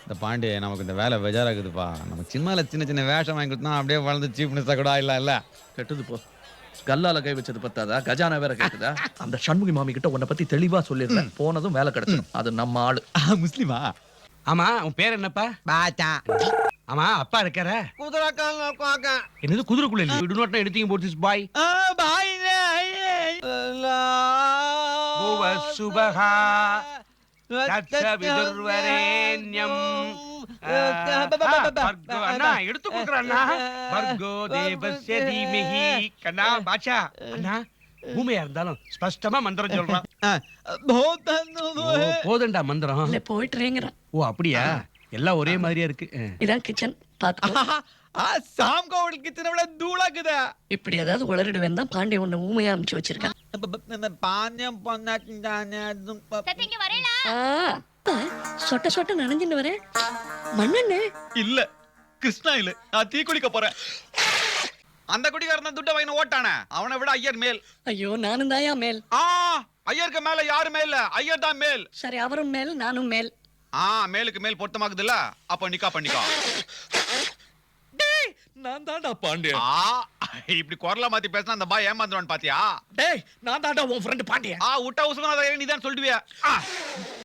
இந்த பாண்டி நமக்கு இந்த வேலை பெஜாரா இருக்குதுப்பா. நம்ம சினிமால சின்ன சின்ன வேஷம் வாங்கி கொடுத்தா அப்படியே வளர்ந்து சீஃப் மினிஸ்டர் கூட இல்ல. கெட்டது போ. கல்லால கை வச்சது பத்தாதா, கஜானா வேற கேக்குதா? அந்த சண்முகி மாமி கிட்ட உன்னை பத்தி தெளிவா சொல்லிடுறேன். போனதும் வேலை கிடைச்சிடும். அது நம்ம ஆளு. முஸ்லிமா? ஆமா உன் பேர் என்னப்பா? பாச்சா ஆமா அப்பா இருக்கார? குதிரைக்காரங்க இருக்காங்க. என்னது குதிரைக்குள்ள இல்ல? Do not anything about this boy. பாய் பூவ சுபஹா தத்ச விதுர்வரேண்யம். பர்கோ அண்ணா எடுத்து கொடுக்குற அண்ணா. பர்கோ தேவஸ்ய தீமஹி. கண்ணா பாட்சா அண்ணா ஊமையா இருந்தாலும் ஸ்பஷ்டமா மந்திரம் சொல்றான். போதண்டா மந்திரம். இல்ல போயிட்டுறேங்கிறான். ஓ அப்படியா? எல்லாம் ஒரே மாதிரியா இருக்கு. இதான் கிச்சன் பாத்துக்கோ. சாம் கோவில் கிச்சனை விட தூளாக்குதா. இப்படி ஏதாவது உளறிடுவேன் தான் பாண்டி உன்னை ஊமையா அமுச்சு வச்சிருக்கான். பாஞ்சம் பொண்ணாச்சுட்டானே. சொட்ட சொட்ட நனைஞ்சுன்னு வரேன். மண்ணெண்ணே இல்ல கிருஷ்ணா இல்ல, நான் தீ குளிக்க போறேன். அந்த குடிகாரன் துட்ட வாங்கின ஓட்டானே, அவனை விட ஐயர் மேல். ஐயோ நானும் தாயா மேல். ஐயருக்கு மேல யாருமே இல்ல, ஐயர் தான் மேல். சரி அவரும் மேல் நானும் மேல். மேலுக்கு மேல் பொருத்தமாக்குது இல்ல, அப்ப நிக்கா பண்ணிக்கோ. நான் தான்டா பாண்டியன். இப்படி குரல மாத்தி பேசினா அந்த பாய் ஏமாந்துருவான்னு பாத்தியா? டேய் நான் தான்டா உன் ஃப்ரெண்ட் பாண்டியன். விட்டா உசுகனா நீதான் சொல்லுவியா?